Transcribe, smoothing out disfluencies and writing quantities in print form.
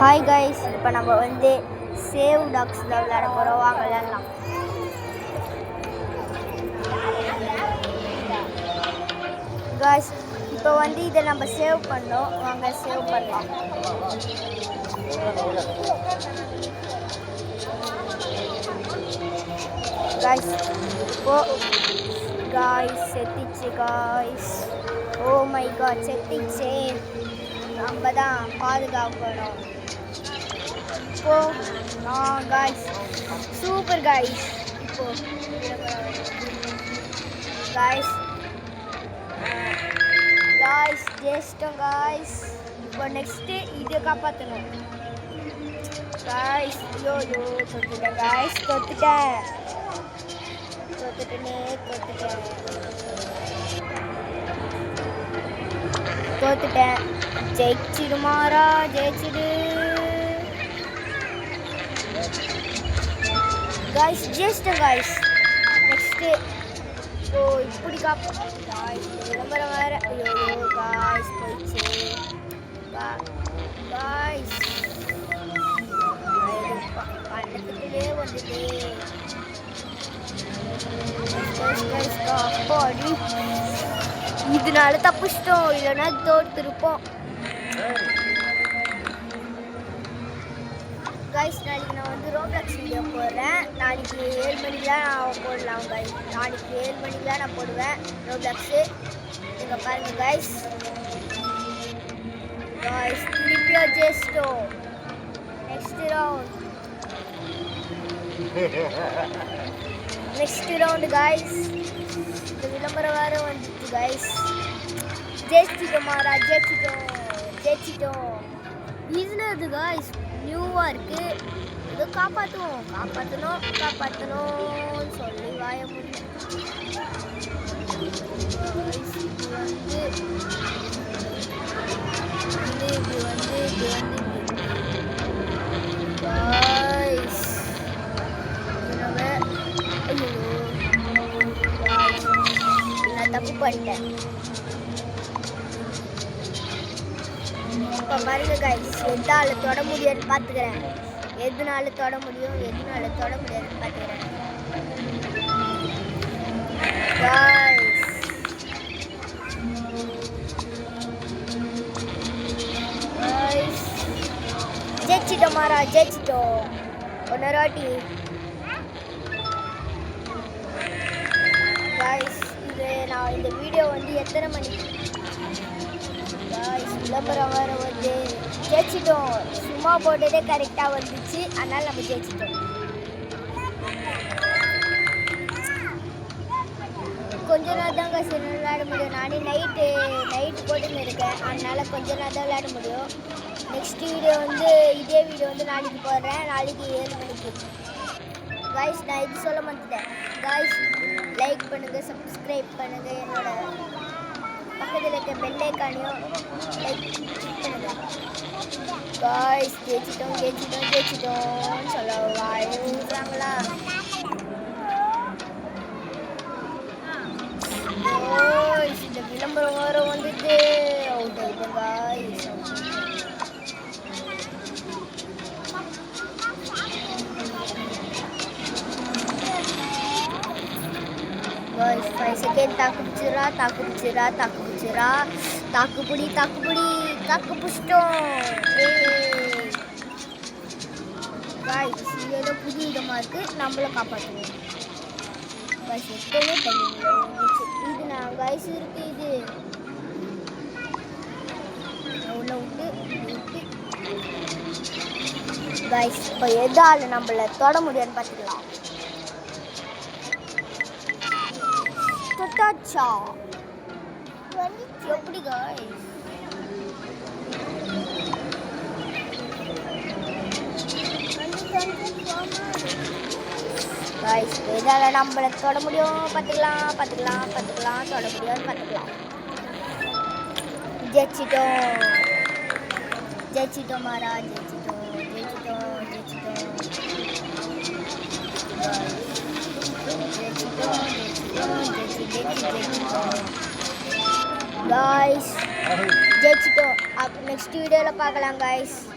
Hi guys, இப்போ நம்ம வந்து சேவ் டாக்ஸ் தான் விளையாட போகிறோம். வாங்க விளையாடலாம். கைஸ், இப்போ வந்து இதை நம்ம சேவ் பண்ணோம். வாங்க சேவ் பண்ணலாம். கைஸ், இப்போ கைஸ் செத்திச்சு கைஸ். ஓ மை காட், செத்திச்சு. நம்ம தான் பாதுகாக்கணும். இப்போ காய்ஸ் சூப்பர் காய்ஸ். இப்போ காய்ஸ் காய்ஸ் ஜெயிச்சிட்டோம் காய்ஸ். இப்போ நெக்ஸ்ட்டு இதை காப்பாற்றணும் காய்ஸ். ஐயோ தொட்டுட்டேன் காய்ஸ், தொட்டுட்டேன். ஜெயிச்சிடுமாரா, ஜெயிச்சிடு காய்ஸ். ஜெயிச்சிட்டேன் காய்ஸ். நெக்ஸ்ட்டு ஓ இப்படி காய்ஸ். விளம்பரம் வேறு. ஐயோ காய்ஸ் போயிடுச்சு காய்ஸ். பண்டத்துக்குள்ளே வந்துட்டு அப்பாடி, இதனால தப்பிச்சிட்டோம். இல்லைன்னா தோற்றுருப்போம் கைஸ். நாளைக்கு நான் வந்து ரோப்ளாக்ஸ் வீடியோ போடுறேன். நாளைக்கு 7 மணிக்கெலாம் நான் போடலாம் கைஸ். நாளைக்கு 7 மணிக்கெலாம் நான் போடுவேன் ரோப்ளாக்ஸு. நீங்கள் பாருங்கள் கைஸ். கைஸ் திருப்பியாக ஜெயிச்சிட்டோம். Next round guys. இந்த விளம்பரம் வேறு வந்துச்சு கைஸ். ஜெயிச்சிட்டோமாரா, ஜெயிச்சிட்டோம். இது கைஸ் நியூவாக இருக்குது. ஏதோ காப்பாற்றணும் சொல்லி வாய முடியும். இப்படி வந்து நான் தப்பு பண்ணிட்டேன். இப்போ பாருங்க கைஸ், எதால தொட முடியும்னு பார்த்துக்கிறேன். எதுனால தொட முடியாதுன்னு பார்த்துக்கிறேன் கைஸ். ஜெயிச்சிட்டோம் மாரா, ஜெயிச்சிட்டோம். ஒன்னொரு வாட்டி கைஸ். இது நான் இந்த வீடியோ வந்து எத்தனை மணிக்கு கைஸ் விளம்பரம் வேறு வந்து ஜெயிச்சிட்டோம். சும்மா போட்டதே கரெக்டாக வந்துச்சு, அதனால் நம்ம ஜெயிச்சிட்டோம். கொஞ்ச நேரம் தான் கைஸ் விளையாட முடியும். நானே நைட்டு போட்டுன்னு இருக்கேன், அதனால் கொஞ்ச நேரம் தான் விளையாட முடியும். நெக்ஸ்ட் வீடியோ வந்து இதே வீடியோ வந்து நாளைக்கு போடுறேன். நாளைக்கு 7 மணிக்கு கைஸ். நான் இது சொல்ல மாட்டேன் கைஸ். லைக் பண்ணுங்கள், சப்ஸ்கிரைப் பண்ணுங்கள். என்னோட பக்கத்தில் இருக்க பெல் ஐக்கானையும் லைக் பண்ணுங்கள் கைஸ். ஜெயிச்சிட்டோம் சொல்ல வாழ்றாங்களா. இந்த விளம்பரம் வர வந்துட்டு அவுட் ஆகிட்டோம் கைஸ். Guys 5 second. தாக்கு பிடிச்சிட்டோம் கைஸ். இது ஏதோ புது விதமாக இருக்குது, நம்மளும் காப்பாற்றுவோம் கைஸ். எப்பவுமே பண்ணிங்க இது நான் கைஸ் இருக்குது. இது உள்ள விட்டு கைஸ். இப்போ எதால நம்மளை தொட முடியாதுன்னு பார்த்துக்கலாம். தொட்டாச்சா எப்படி கைஸ்? கைஸ் எதால நம்மளை தொட முடியும் பார்த்துக்கலாம். தொட முடியும்னு பார்த்துக்கலாம். ஜெயிச்சிட்டோம் மாரா, ஜெயிச்சிட்டோம். guys. Judge itu next video lah pakalang guys.